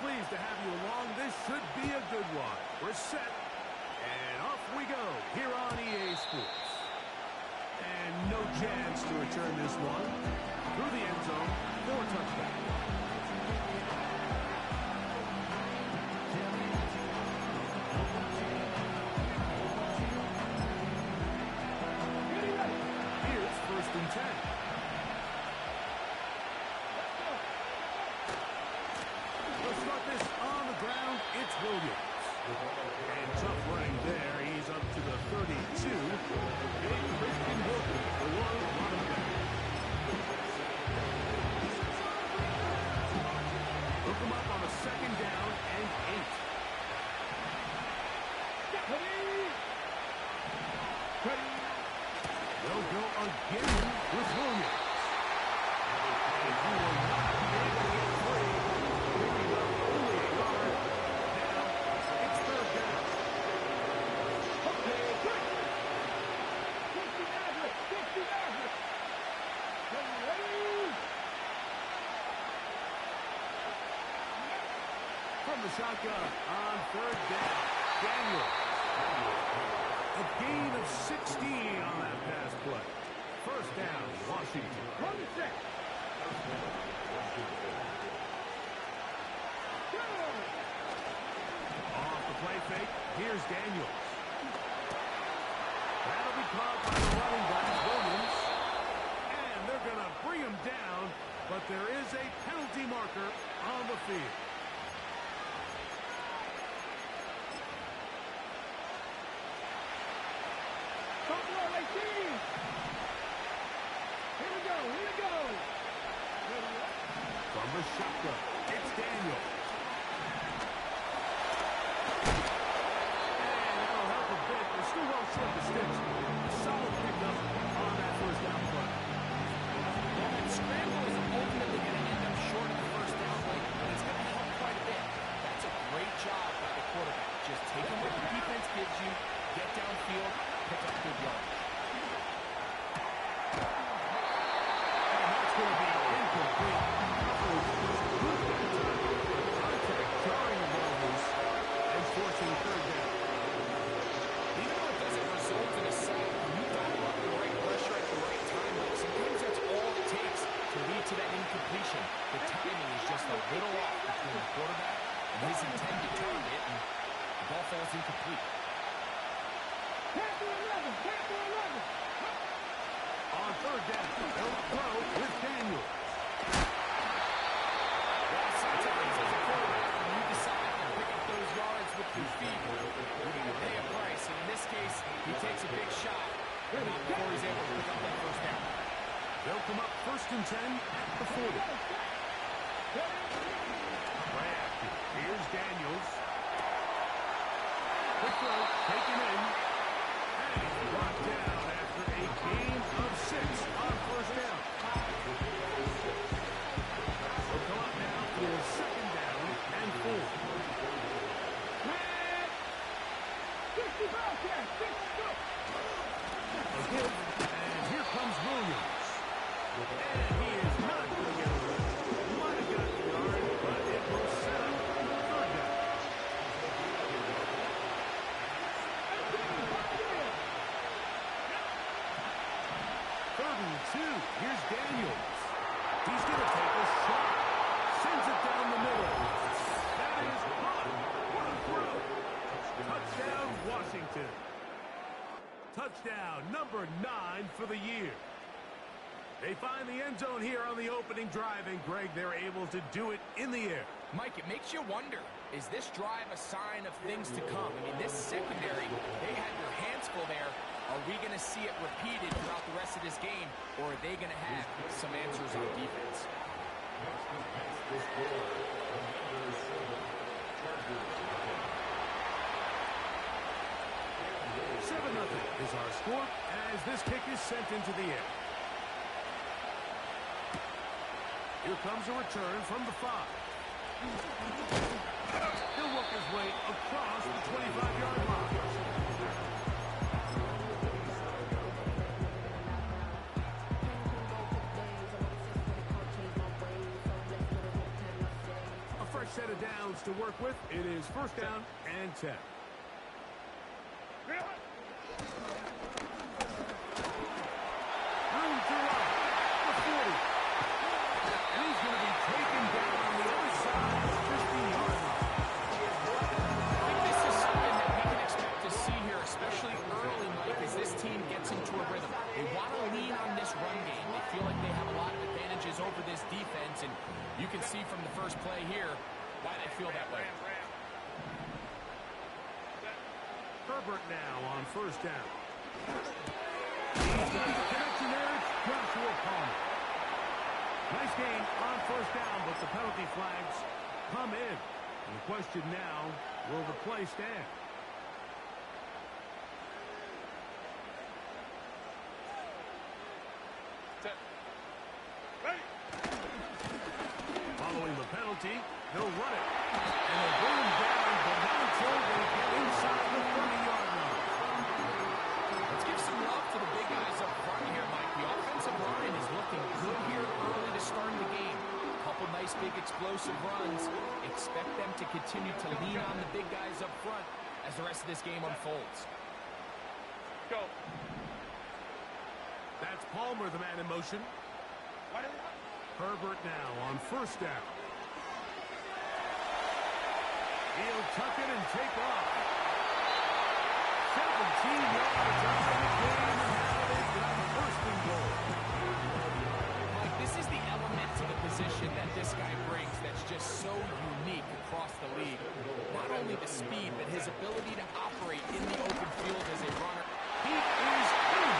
pleased to have you along. This should be a good one. We're set, and off we go here on EA Sports. And no chance to return this one. Through the end zone for a touchdown. Here's 1st and 10. They'll start this on the ground. It's Williams. And tough running there. He's up to the 32. Big Christian Wilkins, the one running back. Hook him up on a 2nd down and 8. They'll go again with Williams. And he will not be able to get free. Picking up only a yard. Now, it's 3rd down. From the shotgun on 3rd down. Daniel. A gain of 16 on that pass play. 1st down, Washington. Off the play fake, here's Daniels. That'll be caught by the running back, Williams. And they're going to bring him down, but there is a penalty marker on the field. From the shotgun, it's Daniel. And that'll help a bit. They're still well short the sticks. A solid pickup on that 1st down play. Well, that scramble is ultimately going to end up short of the 1st down play, but it's going to help quite a bit. That's a great job by the quarterback. Just taking what the defense gives you, get downfield, pick up good yards. And that's going to be incomplete. Contact jarring the ball loose and forcing 3rd down. Even though it doesn't result in a sack, when you dial up the right pressure at the right time, sometimes that's all it takes to lead to that incompletion. The timing is just a little off between the quarterback and his intended target, and the ball falls incomplete. On 3rd down, they'll throw with Daniels. Well, sometimes as a quarterback, when you decide to pick up those yards with your feet, you're going to pay a price. And in this case, he takes a big shot before he's able to pick up that 1st down. They'll come up 1st and 10 at the 40. Play action. Here's Daniels. Quick throw, taken in. And brought down after a gain of 6 on 1st down. They'll come up now for 2nd down and 4. A hit, and here comes Williams. And he is not going to get away. Might have got the yard, but it will set up 3rd down. 3rd and 2. Here's Daniels. He's going to take a shot. Sends it down the middle. That is caught. What a throw. Touchdown, Washington. Touchdown, number 9 for the year. They find the end zone here on the opening drive, and Greg, they're able to do it in the air. Mike, it makes you wonder, is this drive a sign of things to come? I mean, this secondary, they had their hands full there. Are we going to see it repeated throughout the rest of this game, or are they going to have some answers on defense? 7-0 is our score as this kick is sent into the air. Here comes a return from the 5. He'll work his way across the 25-yard line. A fresh set of downs to work with. It is first down and 10. Room to run. The 40. And he's going to be taken down on the other side of the 15-yard line. I think this is something that we can expect to see here, especially early, Mike, as this team gets into a rhythm. They want to lean on this run game. They feel like they have a lot of advantages over this defense, and you can see from the first play here why they feel that way. Herbert now on first down. He's got the connection there. It's Joshua Palmer. Nice gain on first down, but the penalty flags come in. And the question now, will the play stand? Following the penalty, he'll run it. And they'll bring him down, but not until they get inside the 30-yard line. Let's give some love to the big guys up front here, Mike. The offensive line is looking good here early to start the game. A couple nice big explosive runs. Expect them to continue to lean on the big guys up front as the rest of this game unfolds. Go. That's Palmer, the man in motion. Herbert now on first down. He'll tuck it and take off. 17 yards out of the game, and now they've got a first and goal. Mike, this is the element to the position that this guy brings that's just so unique across the league. Not only the speed, but his ability to operate in the open field as a runner. He is in.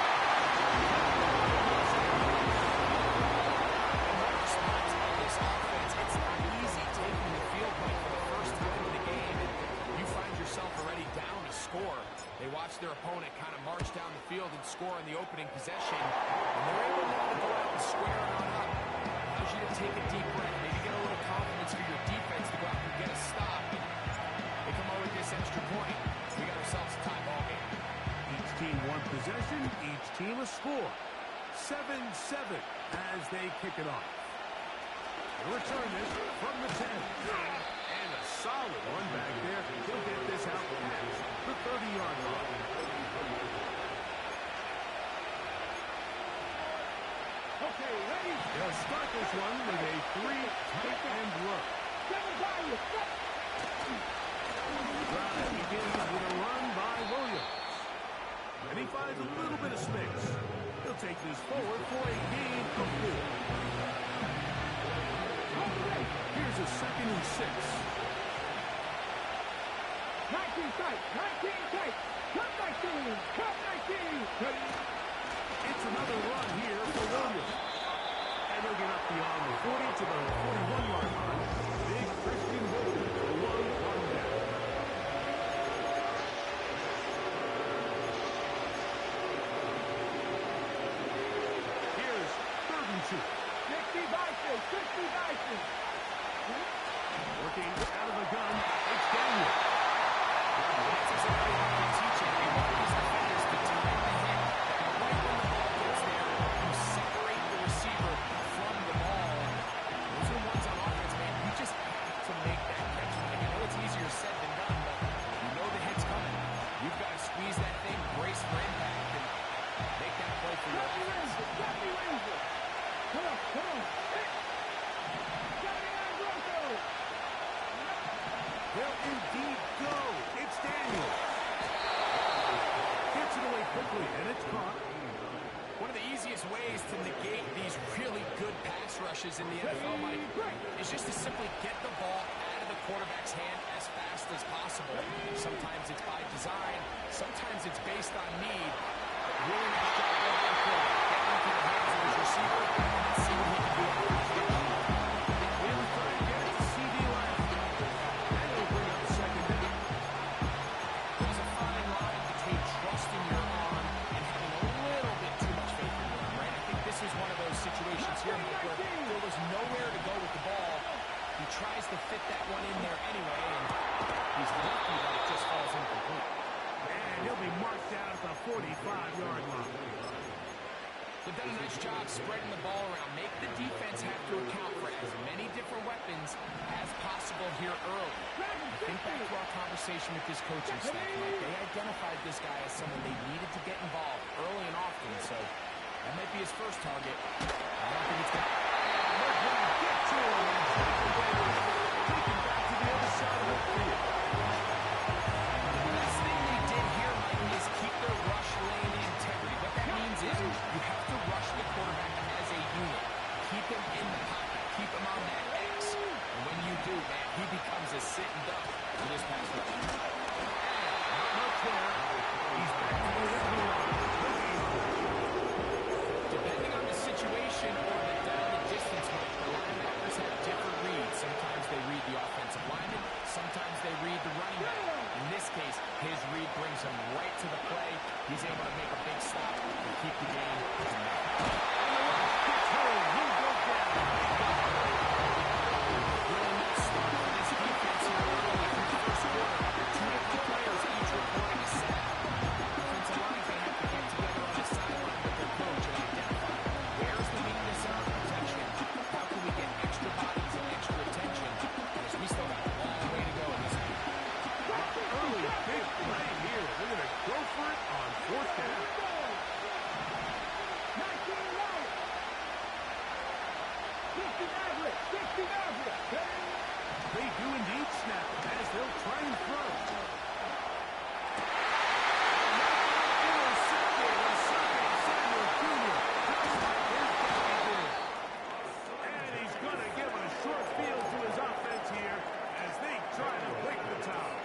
It's not easy taking the field right for the first time in the game, and you find yourself already down a score. They watch their opponent kind of march down the field and score in the opening possession, and they're able now to go out and square it on up. Allows you to take a deep breath, maybe get a little confidence for your defense to go out and get a stop. And they come out with this extra point. We got ourselves a tie ball game. Each team one possession, each team a score. 7-7 as they kick it off. Return this from the 10. And a solid run back there. He'll get this out past the 30-yard line. Okay, ready? They'll start this one with a 3 tight end look. Drive begins with a run by Williams. And he finds a little bit of space. He'll take this forward for a gain of 4. Here's a 2nd and 6. 19 tight. Cut 19. It's another run here for Williams. And he'll get up beyond the 40 to the 41-yard line. Big Christian Williams, the one down. Here's 3rd and 2. 60 Bison. Working out of the gun, it's Daniel. That's exactly what they teach him. They want these defenders to time the hit. Right when the ball gets there, you separate the receiver from the ball. Those are ones on offense, man. You just have to make that catch. I know it's easier said than done, but you know the hit's coming. You've got to squeeze that thing, brace for impact, and make that play for your offense. Come on. They'll indeed go. It's Daniel. Gets it away quickly, and it's caught. One of the easiest ways to negate these really good pass rushes in the NFL, Mike, is just to simply get the ball out of the quarterback's hand as fast as possible. Sometimes it's by design. Sometimes it's based on need. But really nice job by the quarterback. Get into the hands of his receiver and see what he can do on the field. Williams trying to get it to CD Lamb. And they'll bring up 2nd down. There's a fine line between trusting your arm and having a little bit too much faith in your arm, right? I think this is one of those situations here, Mike, where there was nowhere to go with the ball. He tries to fit that one in there anyway, and he's lucky that it just falls incomplete. And he'll be marked down at the 45-yard line. They've done a nice job spreading the ball around. Make the defense have to account for as many different weapons as possible here early. Think back to our conversation with this coaching staff. They identified this guy as someone they needed to get involved early and often, so that might be his first target. I don't think it's going to... They're going to get to him. Take him back to the other side of the field. The best thing they did here, Mike, is keep their rush lane integrity. What that means is you have to rush the quarterback as a unit. Keep him in the pocket. Keep him on that X. And when you do, man, he becomes a sitting duck for this pass rush. Not much there. He's back to the line. Depending on the situation or the distance, Mike, the linebackers have different reads. Sometimes they read the offensive lineman. Sometimes they read the running back. In this case, his read brings him right to the play. He's able to make a big stop and keep the game in that. Gets home. He goes down. Really nice start for this defense here early in the first quarter. Two different players each reporting a sack. Defensive line's going to have to get together on the sideline with their coach and identify where's the weakness in our protection. How can we get extra bodies and extra attention? Because we still got a long way to go in this game. Early big play here. They're going to go for it on fourth down. They do indeed snap as they'll try and throw. Intercepted. Samuel Jr. just like his daddy did. And he's going to give a short field to his offense here as they try to break the tie.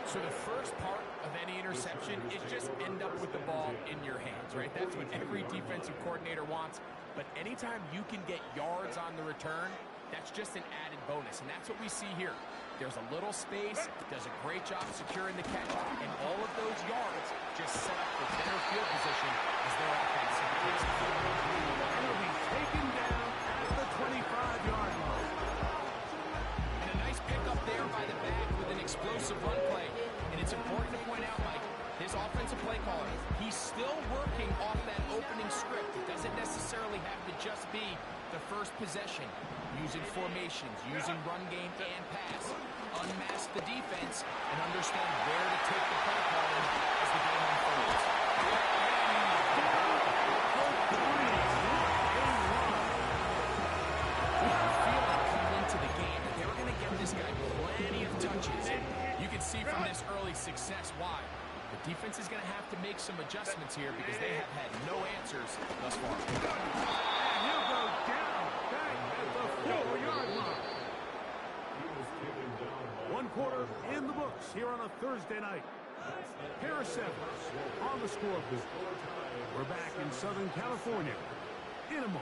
So the first part of any interception is just end up with the ball in your hands, right? That's what every defensive coordinator wants. But anytime you can get yards on the return, that's just an added bonus. And that's what we see here. There's a little space, does a great job securing the catch, and all of those yards just set up for better field position as their offense takes the field. He'll be taken down at the 25-yard line. And a nice pickup there by the back with an explosive run play. And it's important to point out, Mike, this offensive play caller, he's still working off that opening script. It doesn't necessarily have to just be the first possession. Using formations, using run game and pass. Unmask the defense and understand where to take the play calling as the game unfolds. We had a feeling coming into the game that they were going to get this guy plenty of touches. You can see from this early success why. The defense is going to have to make some adjustments here because they have had no answers thus far. And he'll go down back at the 4-yard line. 1 quarter in the books here on a Thursday night. Harris Evans on the scoreboard. We're back in Southern California in a moment.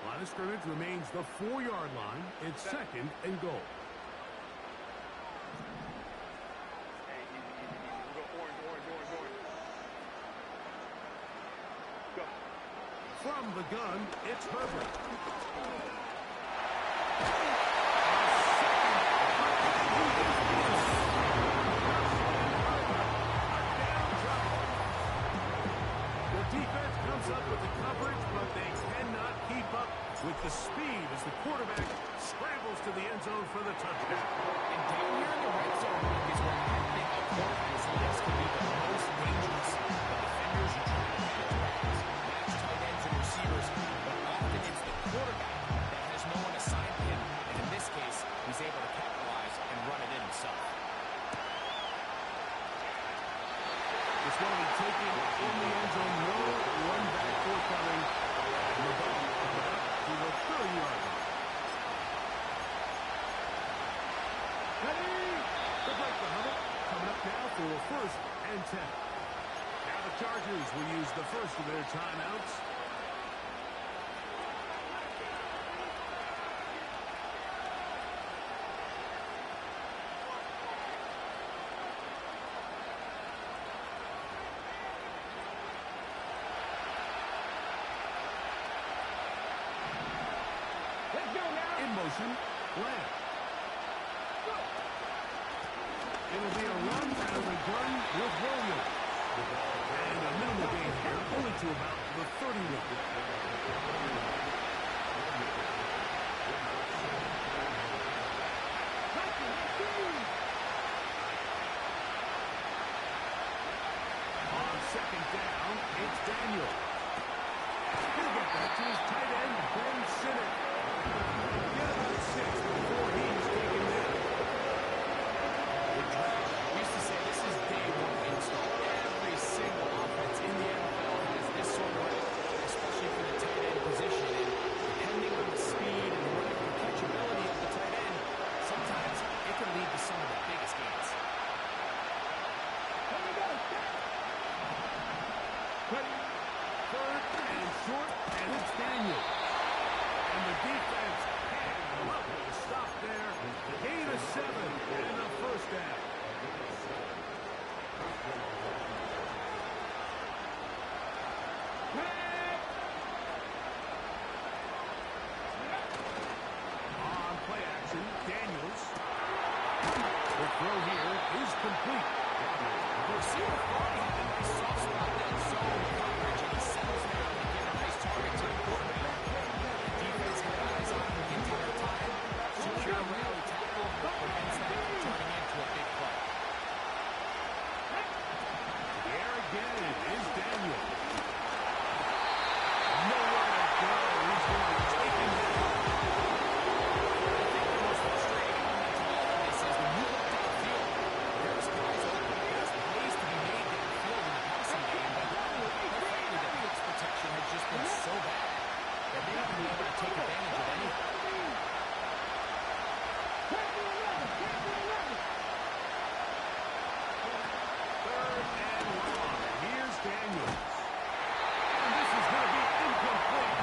Line of scrimmage remains the 4-yard line. It's 2nd and goal. From the gun, it's Herbert. The defense comes up with the coverage, but they cannot keep up with the speed as the quarterback scrambles to the end zone for the touchdown. And down here in the red zone is where I think a quarterback's legs can be the most dangerous. The defenders are trying to match tight ends and receivers, but often it's the quarterback that has no one assigned to him. And in this case, he's able to capitalize and run it in himself. It's going to be taken in the end zone. No one back forthcoming. And the ball coming up to the 30-yard line. Ready to break the huddle. Coming up now for 1st and 10. Now the Chargers will use the first of their timeouts. In motion, slant. It'll be a run out of the gun with Williams. And a minimal gain here, only to about the 31. On second down, it's Daniel. He'll get back to his tight end, Ben Sinnott. Get about 6 before he's taken down. We used to say this is day one install. Every single offense in the NFL has this sort of route, especially for the tight end position. And depending on the speed and the running and catchability of the tight end, sometimes it can lead to some of the biggest gains. Third and short, and it's Daniel. And the defense had lovely stop there. Gain of 7 and a first down. On play action, Daniels. The throw here is complete. The receiver thought he had a nice soft spot in that zone coverage, and he settles down to get a nice target to the quarterback. The defense had eyes on him the entire time. Secure rally tackle prevents that from turning into a big play. There again is Daniel. Nowhere to go. He's going to take him down. I think the most frustrating element of all of this is when you look downfield, there's guys open, there's plays to be made downfield in the passing game, but quite frankly, the blitz protection has just been so bad that they haven't been able to take advantage of anything. Third and long. Here's Daniels. And this is going to be incomplete.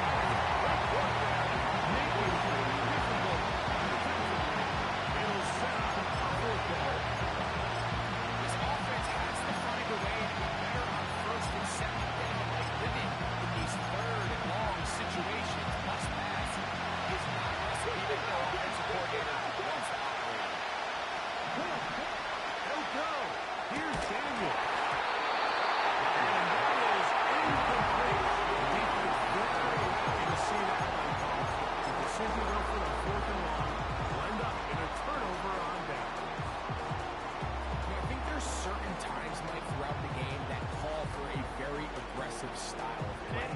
Great work there. Making it difficult. It'll set up a fourth down. This offense has to find a way to be better on first and second down, like living in these third and long situations. Must pass is not a recipe that the offensive coordinator wants to operate. They'll go. Here's Daniel. And that is incomplete. The defense very happy to see that one call. The decision to go for the fourth and long will end up in a turnover on down. I think there's certain times, Mike, throughout the game that call for a very aggressive style of play.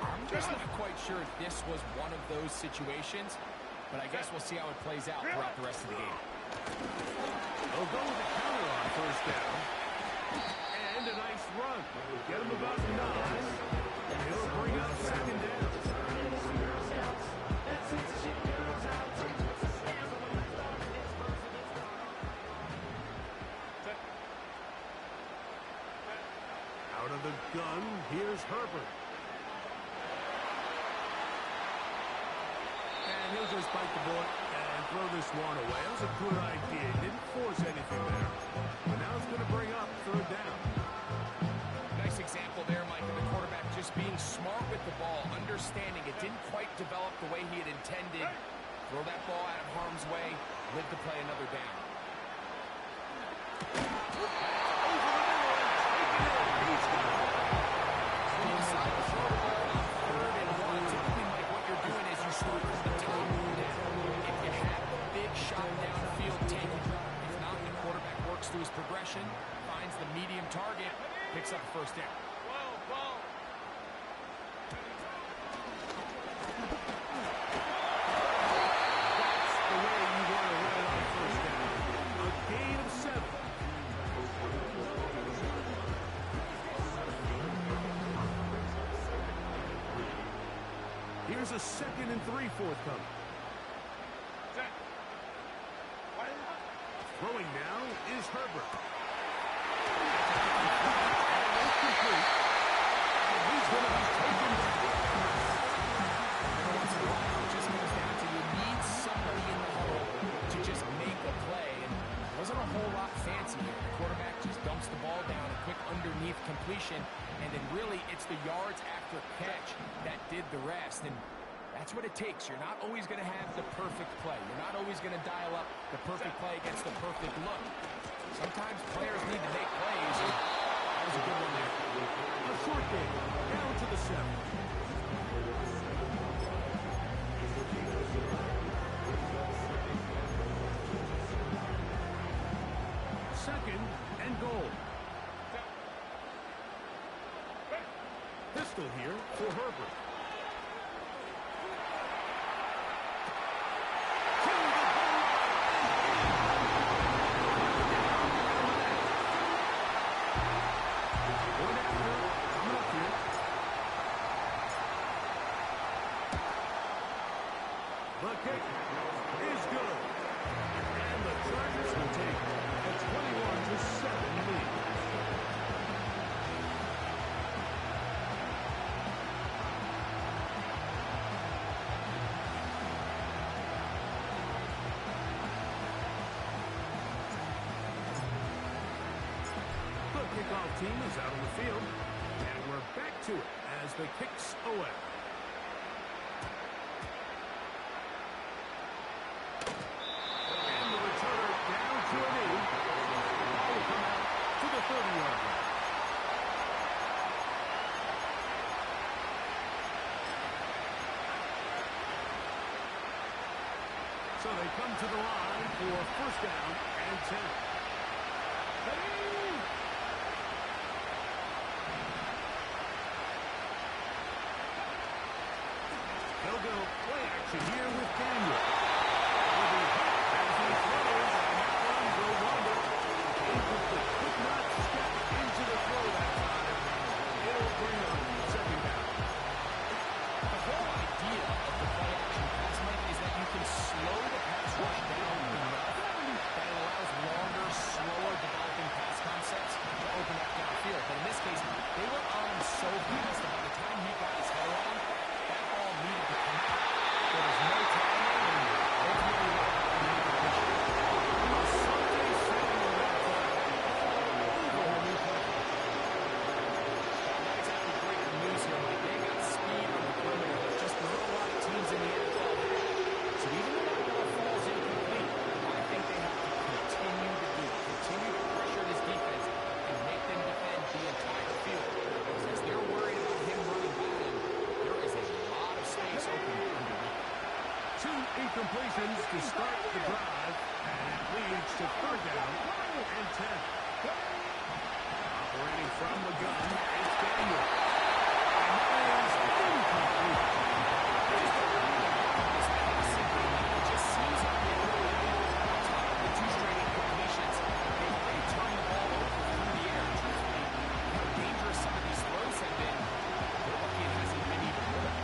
I'm just not quite sure if this was one of those situations, but I guess we'll see how it plays out throughout the rest of the game. They'll go with the counter on first down. And a nice run. Get him about 9. And he'll bring up second down. Out of the gun, here's Herbert. And he'll just bite the bullet and throw this one away. That was a good idea. He didn't force anything there. But now it's going to bring up third down. Nice example there, Mike, of the quarterback just being smart with the ball, understanding it didn't quite develop the way he had intended. Throw that ball out of harm's way, live to play another down. Over the middle and take it in. He's got it. When you decide to throw the ball on third and one, typically, Mike, what you're doing is you start from the top down. If you have a big shot downfield, take it. If not, the quarterback works through his progression, finds the medium target, picks up the first down. That's the way you want to run it on first down. A gain of 7. Here's a 2nd and 3 forthcoming. Throwing now is Herbert. And incomplete. And he's going to be taken down. Every once in a while, it just comes down to you need somebody in the huddle to just make a play. And it wasn't a whole lot fancy here. The quarterback just dumps the ball down, a quick underneath completion, and then really it's the yards after catch that did the rest. And That's what it takes. You're not always going to have the perfect play. You're not always going to dial up the perfect play against the perfect look. Sometimes players need to make plays. That was a good one there. A short game, down to the 7. Second and goal. Pistol here for Herbert. The kick is good. And the Chargers will take a 21-7 lead. The kickoff team is out on the field. And we're back to it as the kick's away. To the 30-yard line. So they come to the line for first down and 10. They'll go play action here with Daniel. Could not step into the throw that time. It'll bring up second down. The whole idea of the play action pass, Mike, is that you can slow the pass rush down enough that it allows longer, slower developing pass concepts to open up downfield. But in this case, they were on so fast that by the time he got his head around, that ball needed to come out. There was no timing, and ultimately what happened in the position. Incompletions to start the drive, and it leads to third down and 10. Operating from the gun, it's Daniel. And that is incomplete. It just seems like the two straight incompletions, they turn the ball over through the air. Truthfully, how dangerous some of these throws have been, they're lucky it hasn't been even more.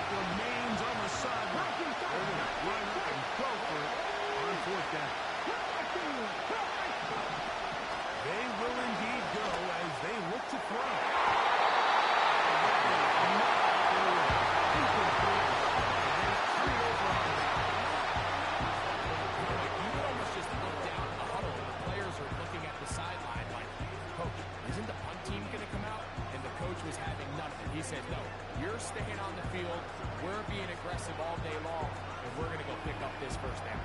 Remains on the sideline. They're going to run up and go for it on fourth down. They will indeed go as they look to throw. Incomplete. And it's turned over on down. You could almost just look down in the huddle. The players are looking at the sideline like, Coach, isn't the punt team going to come out? And the coach was having none of it. He said, no, you're staying on the field. We're being aggressive all day long, and we're going to go pick up this first down.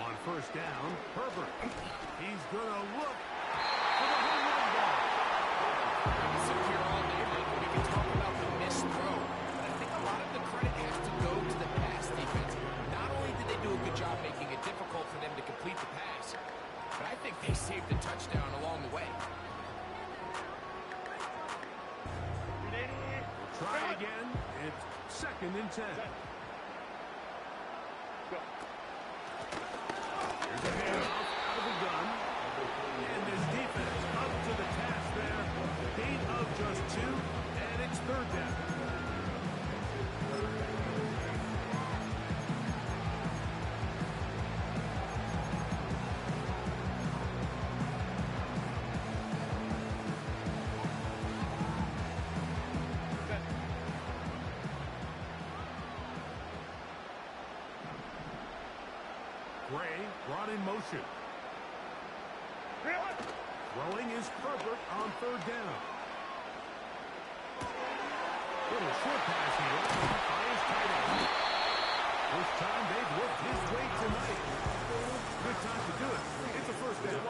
On first down, Herbert. He's going to look for the home run ball. We can sit here all day, Mike, and we can talk about the missed throw. But I think a lot of the credit has to go to the pass defense. Not only did they do a good job making it difficult for them to complete the pass, but I think they saved a touchdown along the way. We'll try again. It's second and 10. Here's a handoff out of the gun. And this defense up to the task there. Gain of just 2, and it's third down. Gray brought in motion. Throwing is Herbert on third down. Little short pass here by his tight end. This time they've worked his way tonight. Good time to do it. It's a first down.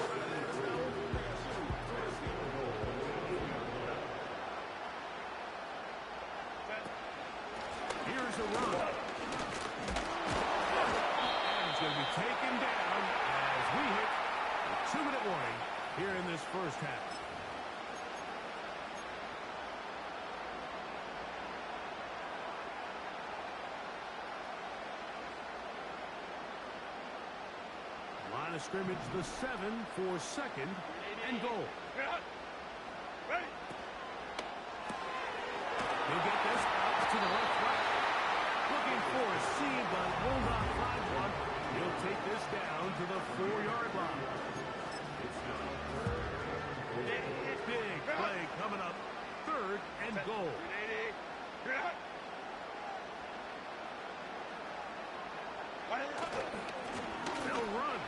Here's a run. And he's going to be taken down as we hit a 2-minute warning here in this first half. Line of scrimmage, the 7 for second and goal. He'll get this out to the left flat. Looking for a seam, but will not find one. He'll take this down to the 4-yard line. Big play coming up. Third and goal. They'll run.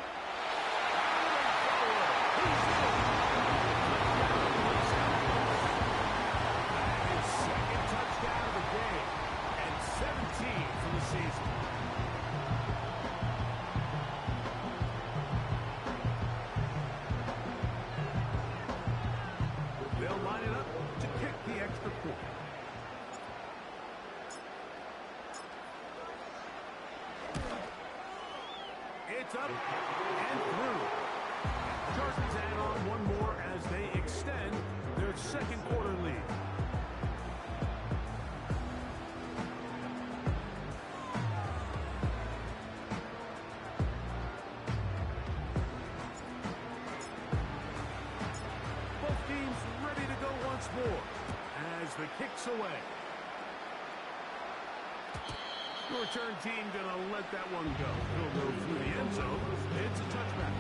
Second touchdown of the game, and 17 for the season. They'll line it up to kick the extra point. It's up and through. Chargers add on one more as they extend their second quarter lead. Both teams ready to go once more as the kick's away. The return team gonna let that one go. He'll go through the end zone. It's a touchback.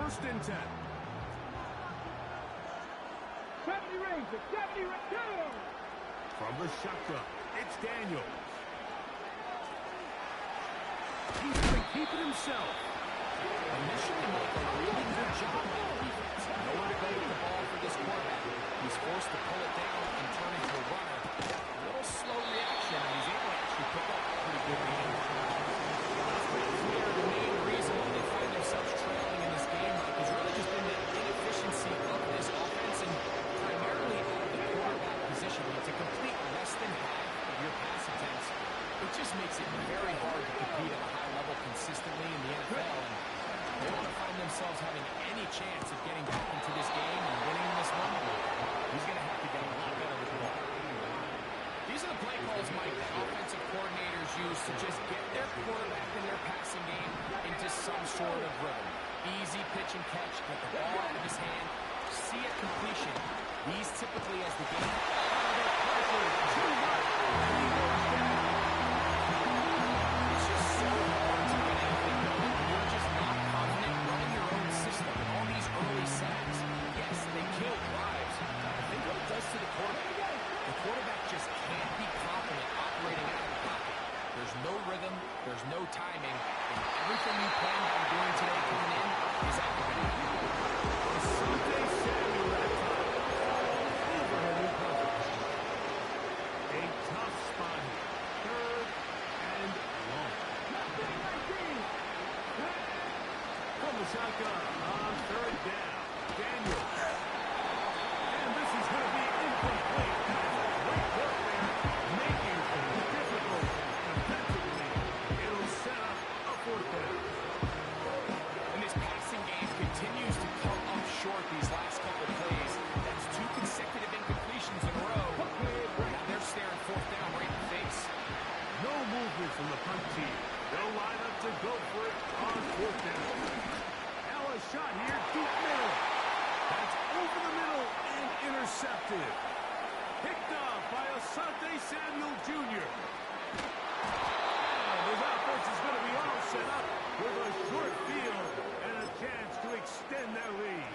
First and 10. 70 Rangers, 70 Rangers. From the shotgun, it's Daniels. He's going to keep it himself. Initially make a really good job on defense. Nowhere to go with the ball for this quarterback. He's forced to pull it down and turn into a runner. A little slow reaction, and he's able to actually pick up a pretty good game. It's pretty clear the main reason why they find themselves trailing in this game has really just been the inefficiency of this offense and primarily out of the quarterback position. When it's a complete less than half of your pass attempts, it just makes it very hard to compete at a high level consistently in the NFL. And they want to find themselves having any chance of getting back into this game and winning this one. He's going to have to get a lot better with the ball. These are the play calls, Mike, that offensive coordinators use to just get their quarterback and their passing game into some sort of rhythm. Easy pitch and catch, get the ball out of his hand, see a completion, these typically as the game. It's just so hard to get anything going when you're just not confident running your own system. And all these early sacks, yes, they kill drives. Think what it does to the quarterback. The quarterback just can't be confident operating out of the pocket. There's no rhythm, there's no timing, and everything you planned on doing today coming in is activated. Asante Samuel that time. Overhead in coverage. A tough spot here. Third and long. From the shotgun on third down. Daniel. And this is going to be incomplete. Great work there, making things difficult. Defensively, it'll set up a fourth down. And this passing game continues to come up short these last couple plays. That's 2 consecutive incompletions in a row. Now they're staring fourth down right in the face. No movement from the punt team. They'll line up to go for it on fourth down. Now a shot here, deep middle. That's over the middle and intercepted. Picked up by Asante Samuel Jr. And his offense is going to be all set up with a short field and a chance to extend their lead.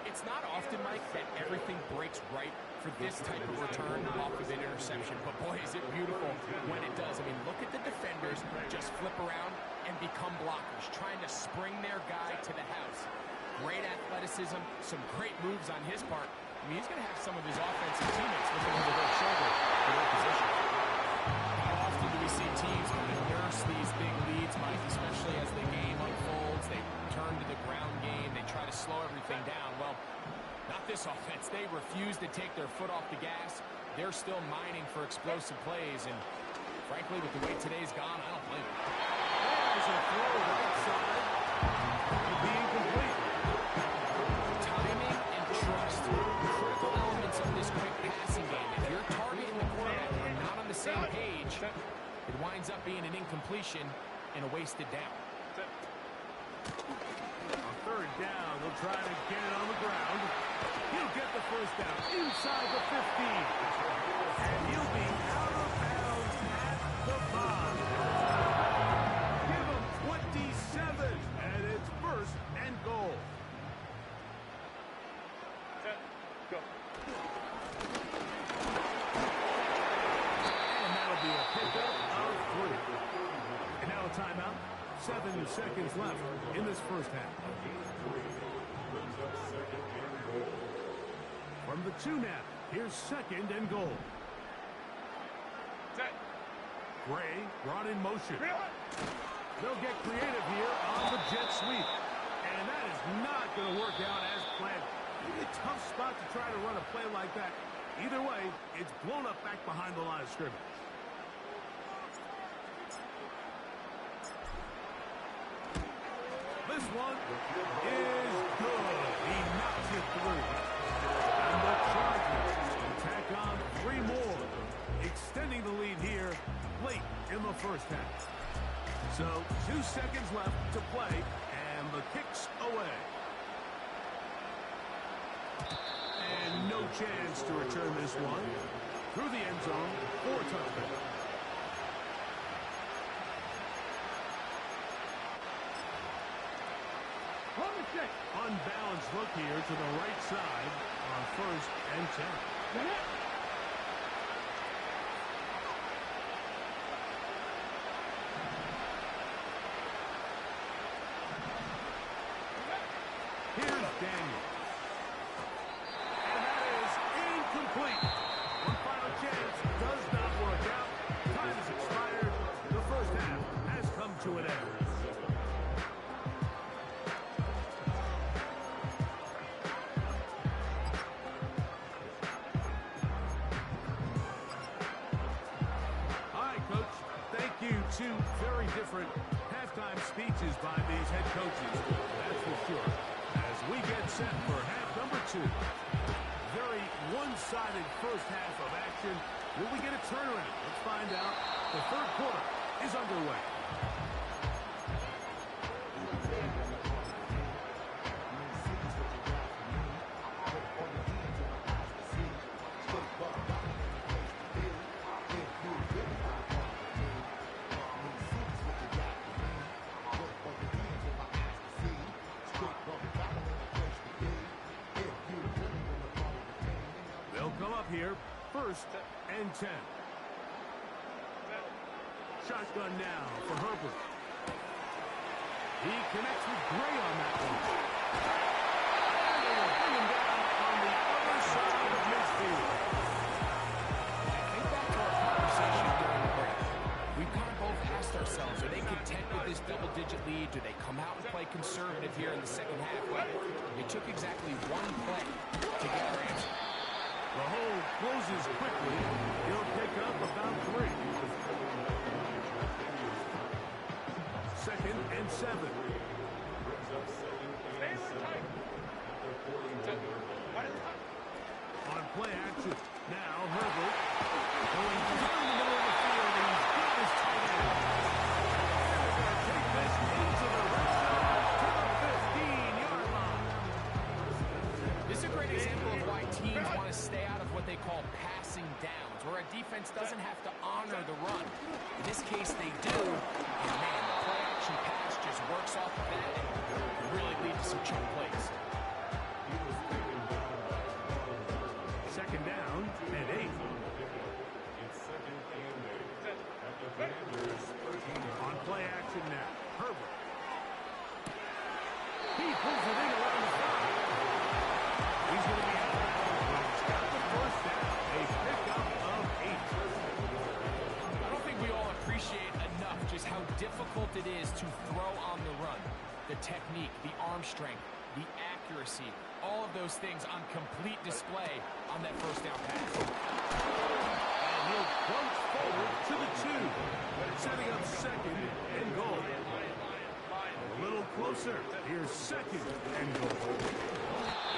It's not often, Mike, that everything breaks right for this type of return off of an interception. But boy, is it beautiful when it does. I mean, look at the defenders just flip around and become blockers, trying to spring their guy to the house. Great athleticism, some great moves on his part. I mean, he's going to have some of his offensive teammates looking over their shoulder for their position. How often do we see teams kind of nurse these big leads, Mike, especially as the game unfolds? They turn to the ground game. They try to slow everything down. Well, not this offense. They refuse to take their foot off the gas. They're still mining for explosive plays. And frankly, with the way today's gone, I don't blame them. There's a throw right side. It'll be incomplete. Timing and trust, critical elements of this quick passing game. If your target and the quarterback are not on the same page, it winds up being an incompletion and a wasted down. On third down, they'll try to get it on the ground. He'll get the first down inside the 15. And he'll be out of bounds at the 5. Give him 27, and it's first and goal. Go. And that'll be a pickup of 3. And now a timeout. 7 seconds left in this first half. From the 2 now, here's second and goal. Set. Gray brought in motion. They'll get creative here on the jet sweep. And that is not going to work out as planned. It's a tough spot to try to run a play like that. Either way, it's blown up back behind the line of scrimmage. This one is good. He knocks it through. And the Chargers will tack on 3 more, extending the lead here late in the first half. So 2 seconds left to play, and the kick's away. And no chance to return this one through the end zone for a touchdown. Unbalanced look here to the right side on first and 10. Here's Daniel. And that is incomplete. One final chance does not work out. Time has expired. The first half has come to an end. Two very different halftime speeches by these head coaches, that's for sure. As we get set for half number 2. Very one-sided first half of action. Will we get a turnaround? Let's find out. The third quarter is underway. here. 1st and 10. Shotgun now for Herbert. He connects with Gray on that one. And they will bring him down on the other side of midfield. Think back to our conversation during the break. We've kind of both asked ourselves, are they content with this double-digit lead? Do they come out and play conservative here in the second half? Well, it took exactly one play to get our answer. The hole closes quickly. He'll pick up about 3. 2nd and 7. On play action. Now Herbert going down the middle of the field, and he's got his tight end. They're going to take this into the red zone to the 15-yard line. This is a great example of why teams want to stay out of what they call passing downs, where a defense doesn't have to honor the run. In this case, they do. And man, the play-action pass just works off of that and can really lead to some chunk plays. 2nd down and 8. On play action now. Herbert. He pulls it in around the 5. He's going to be out of bounds, but he's got the 1st down. A pickup of 8. I don't think we all appreciate enough just how difficult it is to throw on the run. The technique, the arm strength, the accuracy, all of those things on complete display on that 1st down pass. And he'll plunge forward to the 2. Setting up 2nd and goal. A little closer. Here's 2nd and goal.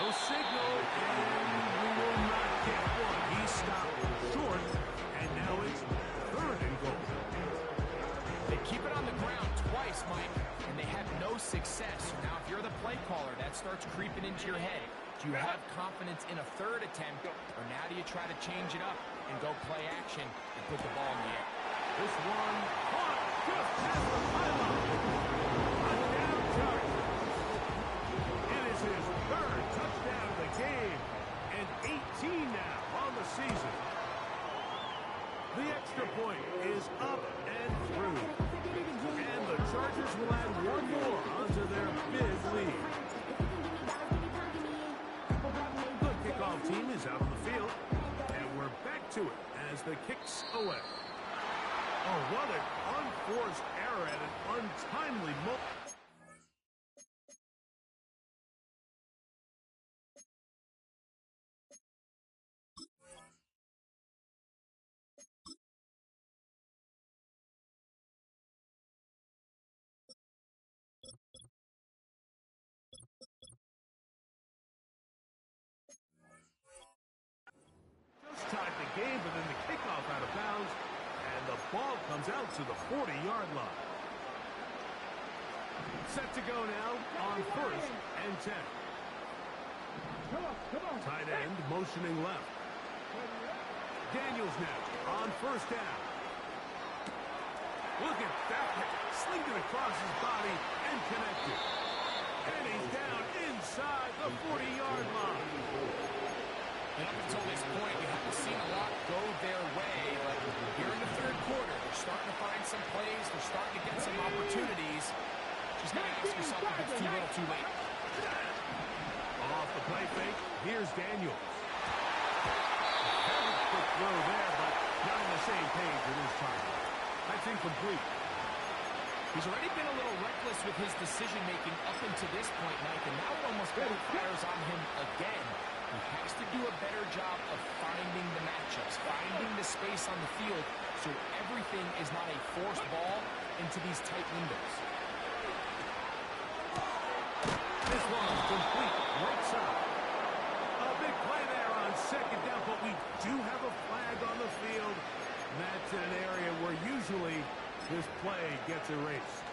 No signal, and we will not get one. He stopped short, and now it's 3rd and goal. They keep it on the ground twice, Mike, and they have no success. So now if you're the play caller, that starts creeping into your head. Do you have confidence in a 3rd attempt, or now do you try to change it up and go play action and put the ball in the air? This one caught just as the pylon. A down target. It is his 3rd touchdown of the game, and 18 now on the season. The extra point is up and through. And the Chargers will add one more onto their big lead. The kickoff team is out on the field, and we're back to it as the kick's away. Oh, what an unforced error at an untimely moment. Just tied the game, but then the kickoff out of bounds. And the ball comes out to the 40-yard line. Set to go now on 1st and 10. Tight end motioning left. Daniels now on 1st down. Look at that. Slinged it across his body and connected. And he's down inside the 40-yard line. And up until this point, you haven't seen a lot go their way, but here in the 3rd quarter, they're starting to find some plays, they're starting to get some opportunities. Just got to ask yourself if it's too little, too late. Off the play fake, here's Daniels. Very quick throw there, but not on the same page with his target. That's incomplete. He's already been a little reckless with his decision-making up until this point, Mike, and now it almost backfires on him again. He has to do a better job of finding the matchups, finding the space on the field, so everything is not a forced ball into these tight windows. This one's complete right side. A big play there on 2nd down, but we do have a flag on the field. That's in an area where usually this play gets erased.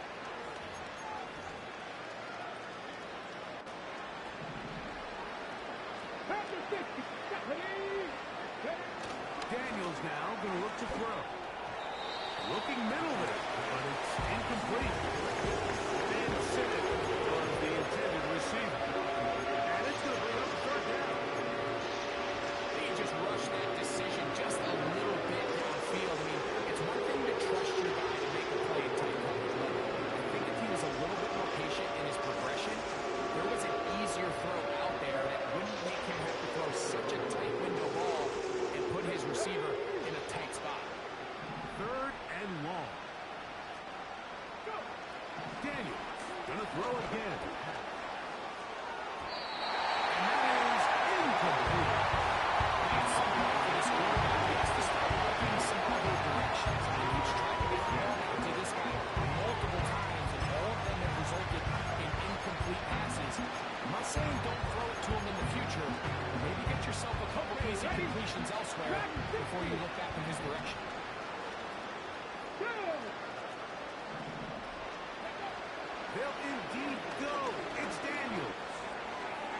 Daniels now going to look to throw. Looking middle there, but it's incomplete. Intended was the intended receiver. And it's going to bring up 3rd down. He just rushed that again. And that is incomplete. That's something for this quarterback. He has to start looking some other directions. I mean, he's tried to get the ball out to this guy multiple times, and all of them have resulted in incomplete passes. I'm not saying don't throw it to him in the future. Maybe get yourself a couple easy completions elsewhere before you look back in his direction. They'll indeed go. It's Daniels.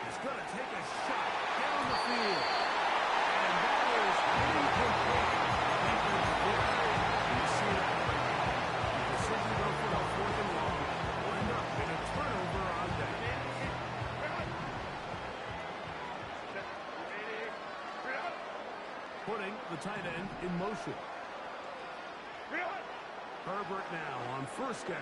He's going to take a shot down the field. And that is incomplete. You see that right now. The decision go for the 4th and long. Will end up in a turnover on that. Putting the tight end in motion. Herbert now on first down.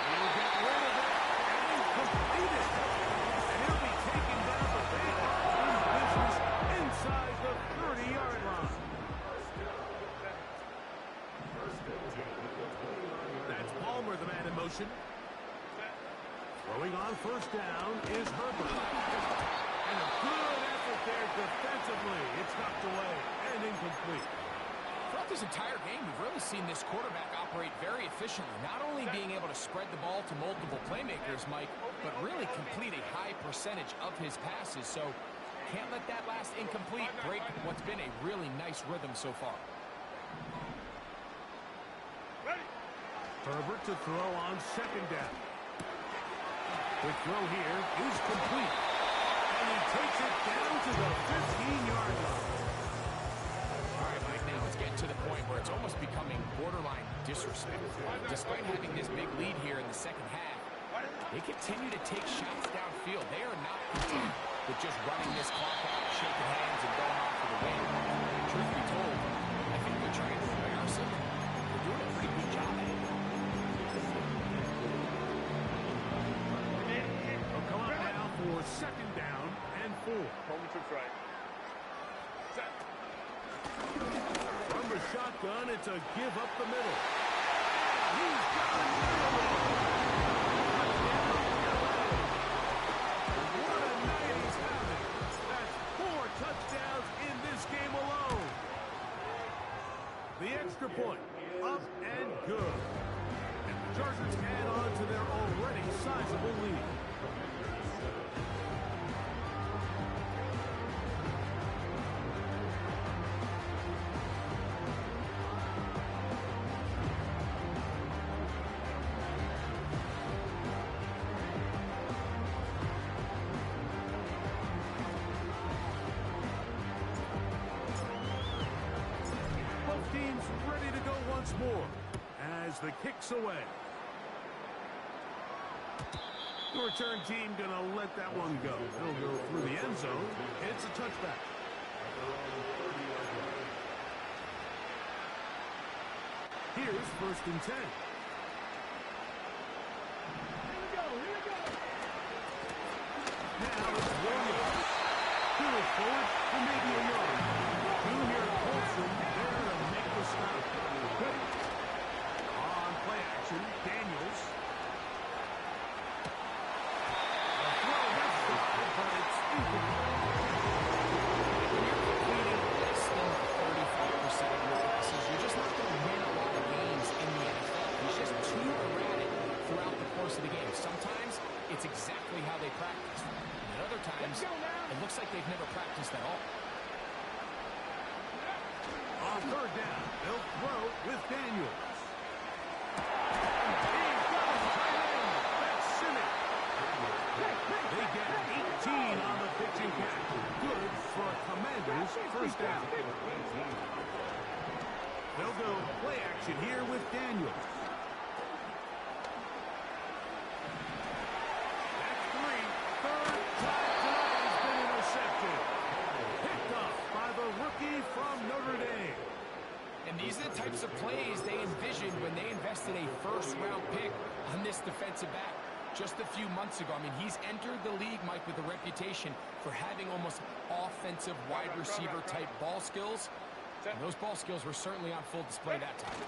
He'll get rid of it and complete it. And he'll be taken down, but they are in business inside the 30-yard line. That's Palmer, the man in motion. Throwing on first down is Herbert. And a good effort there defensively. It's knocked away and incomplete. Throughout this entire game, we've really seen this quarterback operate very efficiently, not only being able to spread the ball to multiple playmakers, Mike, but really complete a high percentage of his passes. So can't let that last incomplete break what's been a really nice rhythm so far. Herbert to throw on second down. The throw here is complete. And he takes it down to the 15-yard line. All right, Mike, now it's getting to the point where it's almost becoming borderline disrespectful. Despite having this big lead here in the second half, they continue to take shots downfield. They are not content with just running this clock out, shaking hands, and going off for the win. Truth be told, I think they're trying to embarrass him. They're doing a pretty good job at it. They'll come up now for second down and 4. Right. Set. From the shotgun, it's a give up the middle. He's got it. What a night he's having. That's 4 touchdowns in this game alone. The extra point, up and good. And the Chargers add on to their already sizable lead. Both teams ready to go once more as the kick's away. The return team going to let that one go. They'll go through the end zone. It's a touchback. Here's 1st and 10. Now it's Williams. Threw it forward for maybe a yard. Junior Colson there to make the stop. Good. On play action, Daniels. A throw that's shot, but it's incomplete. When you're completing less than 35% of your passes, you're just not going to win a lot of games in the NFL. He's just too erratic throughout the course of the game. Sometimes it's exactly how they practice. And at other times, it looks like they've never practiced at all. On third down, they'll throw with Daniels. He's got a tight end. That's Simmons. They get 18 on the pitching catch. Good for a Commanders first down. They'll go play action here with Daniels. That's 3. Third time tonight has been intercepted. Picked up by the rookie from Notre Dame. And these are the types of plays they envisioned when they invested a first-round pick on this defensive back just a few months ago. I mean, he's entered the league, Mike, with a reputation for having almost offensive wide receiver type ball skills. And those ball skills were certainly on full display that time.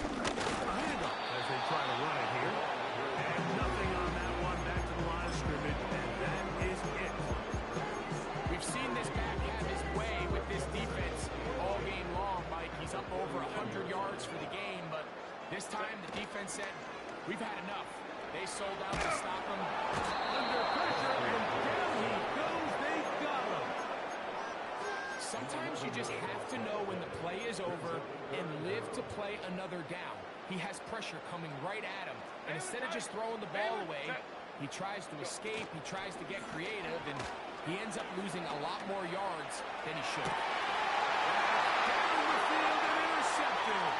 A handoff as they try to run it here. And nothing on that one. Back to the line of scrimmage, and that is it. We've seen this back have his way with this defense all game long, Mike. He's up over 100 yards for the game, but this time the defense said, we've had enough. They sold out to stop him. Under pressure, and down he goes. They got him. Sometimes you just have to know when the play is over and live to play another down. He has pressure coming right at him, and instead of just throwing the ball away, he tries to escape, he tries to get creative, and he ends up losing a lot more yards than he should. Down the field and intercepted.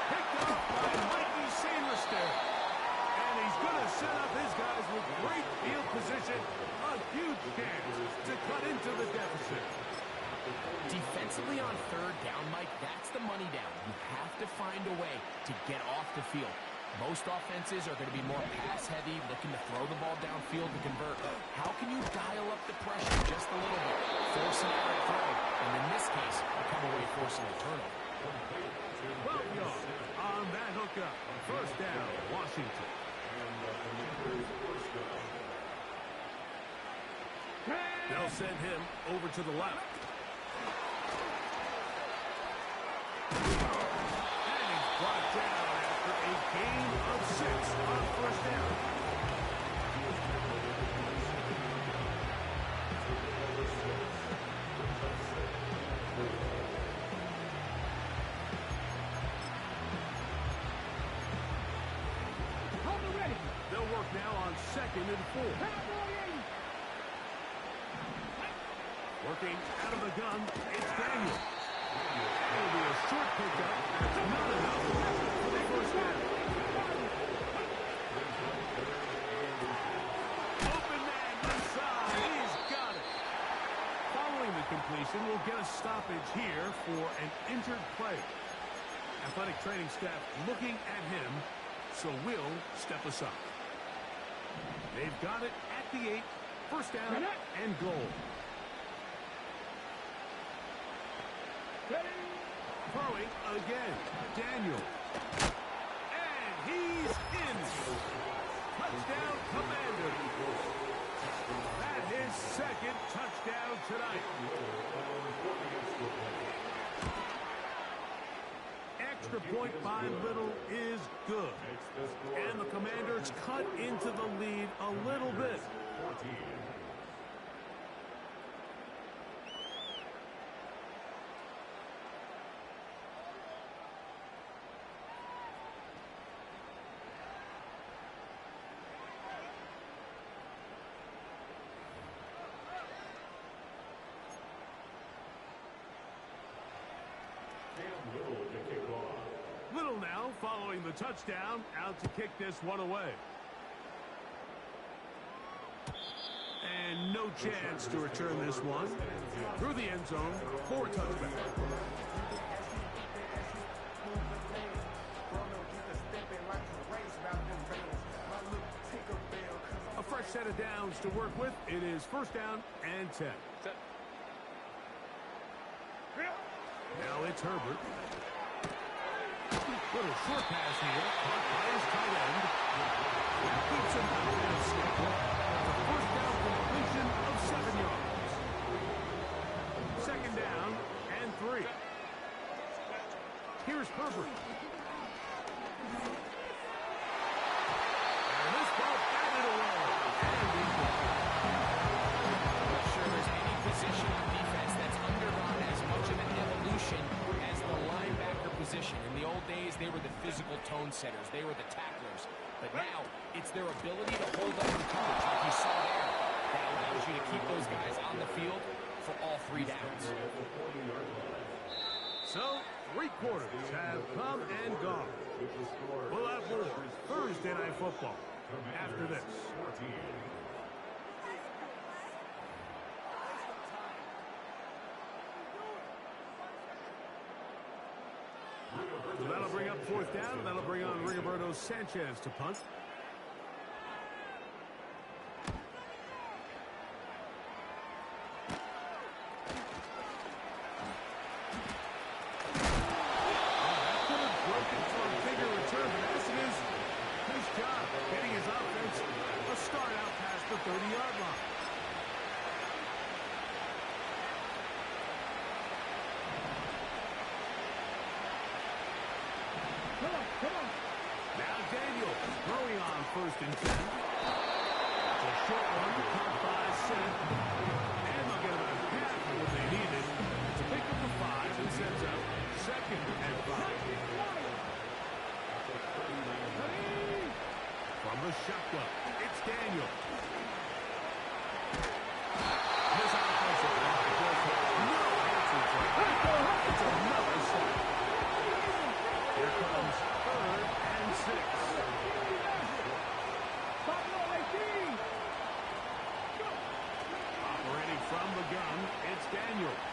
Picked up by Mikey Sandlister. And he's going to set up his guys with great field position. A huge chance to cut into the deficit. Defensively on third down, Mike, that's the money down. You have to find a way to get off the field. Most offenses are going to be more pass-heavy, looking to throw the ball downfield to convert. How can you dial up the pressure just a little bit, force an errant throw, and in this case, come away forcing a turnover? 12 yards on that hookup. First down, Washington. They'll send him over to the left. And he's brought down after a gain of 6 on first down. They'll work now on 2nd and 4. Working out of the gun, it's Daniel. It'll be a short pickup. That's not enough for the first down. Open man inside. He's got it. Following the completion, we'll get a stoppage here for an injured player. Athletic training staff looking at him, so we'll step aside. They've got it at the 8. First down and goal. Throwing again. Daniel. And he's in. Touchdown, Commander. That is 2nd touchdown tonight. Extra point by Little is good. And the Commanders cut into the lead a little bit. Little now following the touchdown, out to kick this one away. And no chance to return this one. Through the end zone for a touchback. A fresh set of downs to work with. It is first down and 10. Now it's Herbert. Little short pass here, caught by his tight end. That keeps him out of the snap. First down completion of 7 yards. Second down and 3. Here's Herbert. And this ball batted away. And he's gone. I'm not sure there's any position on defense that's undergone as much of an evolution as the linebacker position. In the old days, they were the physical tone setters. They were the tacklers. But now, it's their ability to hold up in coverage, like you saw there, that allows you to keep those guys on the field for all 3 downs. So, 3 quarters have come and gone. We'll have more Thursday Night Football after this. So that'll bring up 4th down. That'll bring on Rigoberto Sanchez to punt. Throwing on 1st and 10. It's a short one, caught by Sid. And they'll get about half of what they needed to pick up the 5 and sets up 2nd and 5. From the shotgun, it's Daniel. This offensive line just has no answer for it. It's another sack. Here comes 3rd and 6. Operating from the gun, it's Daniels.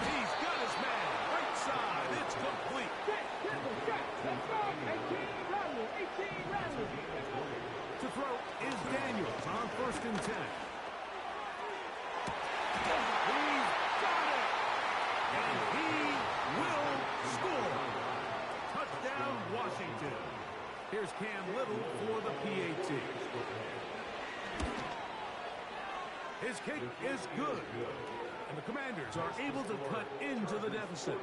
He's got his man. Right side. It's complete. To throw is Daniels on 1st and 10. He's got it. And he will score. Touchdown, Washington. Here's Cam Little for the PAT. His kick is good. And the Commanders are able to cut into the deficit.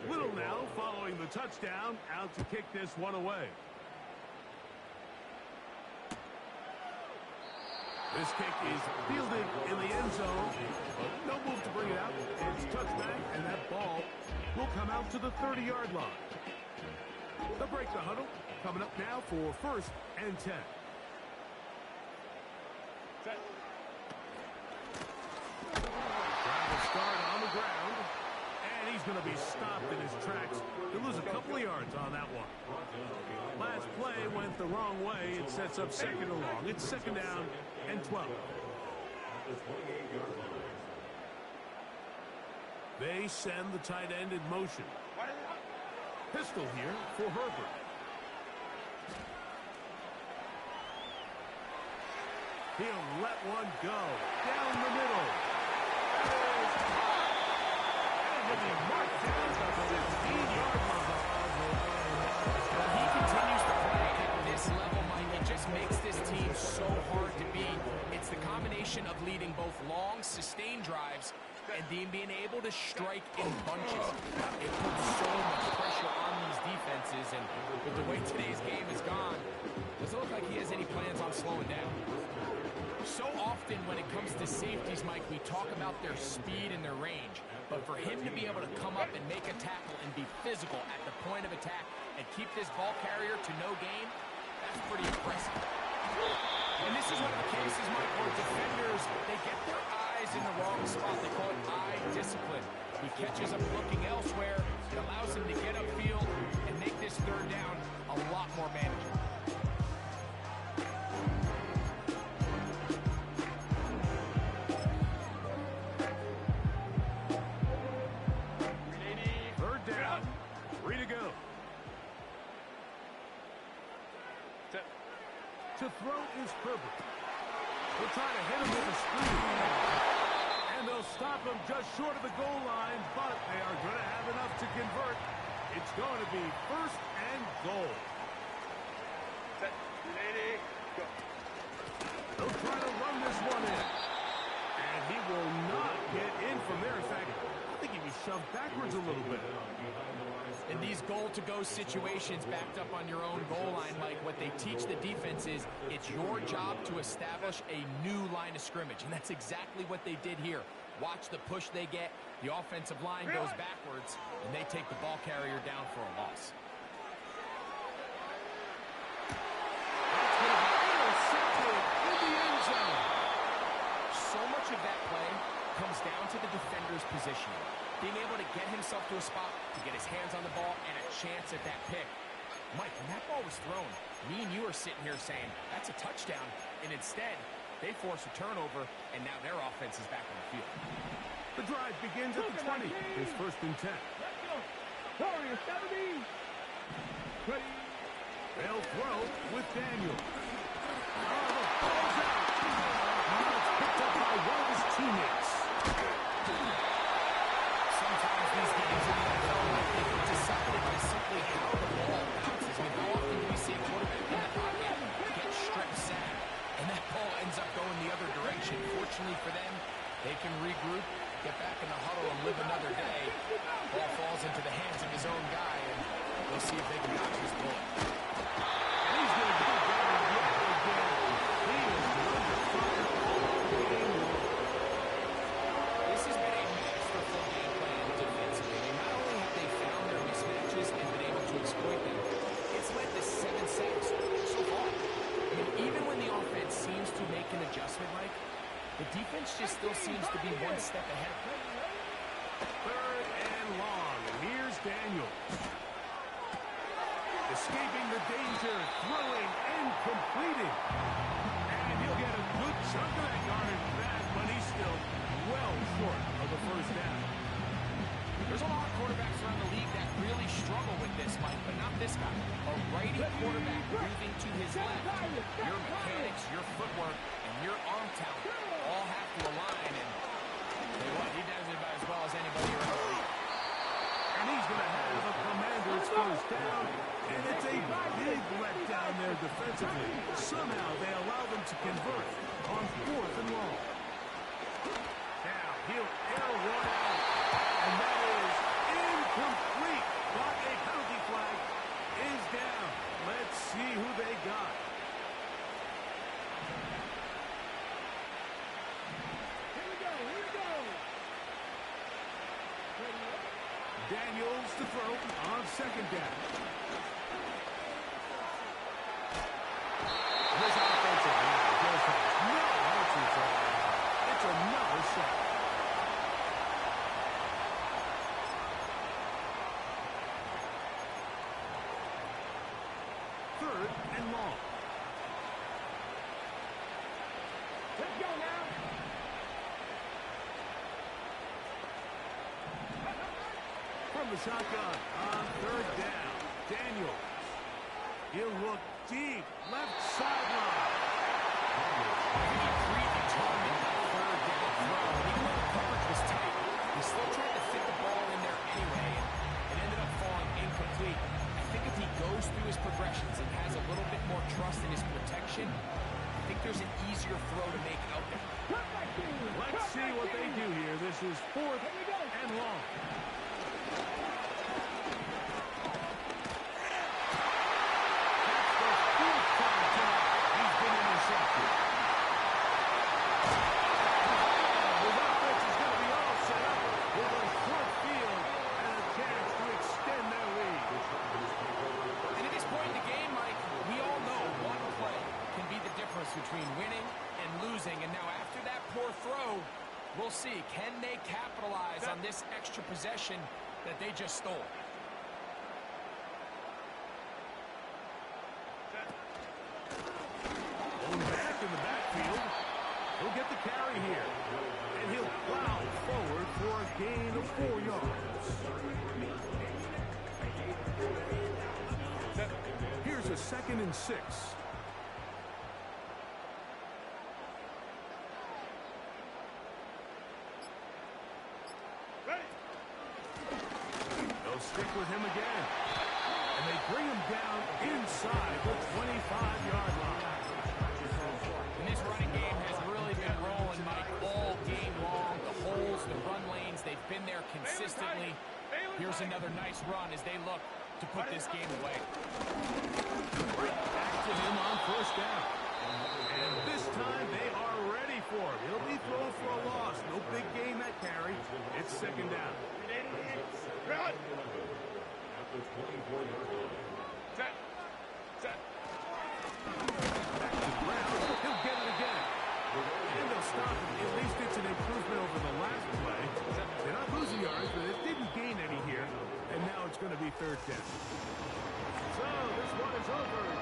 Little now following the touchdown, out to kick this one away. This kick is fielded in the end zone, but no move to bring it out. It's touchback, and that ball will come out to the 30-yard line. They'll break the huddle. Coming up now for 1st and 10. Set. Trying to start on the ground. And he's going to be stopped in his tracks. He'll lose a couple of yards on that one. Last play went the wrong way. It sets up 2nd and long. It's 2nd down and 12. They send the tight end in motion. Pistol here for Herbert. He'll let one go down the middle. And he'll be marked down to the 15-yard line. He continues to play at this level, Mike. It just makes this team so hard to beat. It's the combination of leading both long, sustained drives and being able to strike in bunches. It puts so much pressure on these defenses, and with the way today's game is gone, doesn't look like he has any plans on slowing down. So often when it comes to safeties, Mike, we talk about their speed and their range. But for him to be able to come up and make a tackle and be physical at the point of attack and keep this ball carrier to no gain, that's pretty impressive. And this is one of the cases, Mike, where defenders, they get their eyes in the wrong spot. They call it eye discipline. He catches them looking elsewhere. It allows him to get upfield and make this 3rd down a lot more manageable. To throw is Herbert. They'll try to hit him with a screen. And they'll stop him just short of the goal line, but they are going to have enough to convert. It's going to be 1st and goal. Set. 180. Go. They'll try to run this one in. And he will not get in from there. In fact, I think he'd be shoved backwards a little bit. In these goal-to-go situations backed up on your own goal line, Mike, what they teach the defense is it's your job to establish a new line of scrimmage, and that's exactly what they did here. Watch the push they get. The offensive line goes backwards, and they take the ball carrier down for a loss. That's going to be intercepted in the end zone. So much of that play comes down to the defender's positioning. Being able to get himself to a spot, to get his hands on the ball, and a chance at that pick. Mike, when that ball was thrown, me and you are sitting here saying, that's a touchdown. And instead, they force a turnover, and now their offense is back on the field. The drive begins at the 20. It's 1st and 10. Warrior 70. Ready. They'll throw with Daniel. Oh, the ball's out. Now it's picked up by one of his teammates. Sometimes these games in the NFL, they get decided by simply how the ball bounces. I mean, how often do we see a quarterback in the pocket get strip sacked, and that ball ends up going the other direction? Fortunately for them, they can regroup get back in the huddle and live another day. Ball falls into the hands of his own guy, and we'll see if they can dodge this bullet. And he's going to go down yet again. He is under fire all game long. This has been a masterful game plan defensively. Not only have they found their mismatches and been able to exploit them, it's led to 7 sacks so far. I mean, even when the offense seems to make an adjustment, Mike, the defense just still seems to be one step ahead. 3rd and long, and here's Daniels. Escaping the danger, throwing and completing. And he'll get a good chunk of that yardage back, but he's still well short of the first down. There's a lot of quarterbacks around the league that really struggle with this, Mike, but not this guy. A righty quarterback moving to his left. Your mechanics, your footwork, and your arm talent all have to align, and tell you what, he does it about as well as anybody around the league. And he's going to have a Commander's first down, and it's a big letdown there defensively. Somehow they allow them to convert on 4th and long. Now he'll air one out, and that is incomplete. But a penalty flag is down. Let's see who they got. Daniels to throw on 2nd down. This offensive line just has no answers right now. It's another sack. 3rd and long. Let's go now. From the shotgun on 3rd down. Daniels. He'll look deep. Left sideline. He predetermined that 3rd down throw. Even though the coverage was tight, he still tried to fit the ball in there anyway, and it ended up falling incomplete. I think if he goes through his progressions and has a little bit more trust in his protection, I think there's an easier throw to make out there. Let's see what they do here. This is 4th and long. Between winning and losing, and now after that poor throw, we'll see, can they capitalize on this extra possession that they just stole? Going back in the backfield, he'll get the carry here, and he'll plow forward for a gain of 4 yards. Here's a 2nd and 6. Stick with him again. And they bring him down inside the 25-yard line. And this running game has really been rolling, Mike, all game long. The holes, the run lanes, they've been there consistently. Here's another nice run as they look to put this game away. Back to him on 1st down. And this time they are ready for him. He'll be thrown for a loss. No big gain that carry. It's 2nd down. Run. Set. Back to the ground. He'll get it again. And they'll stop him. At least it's an improvement over the last play. They're not losing yards, but it didn't gain any here. And now it's going to be 3rd down. So this one is over.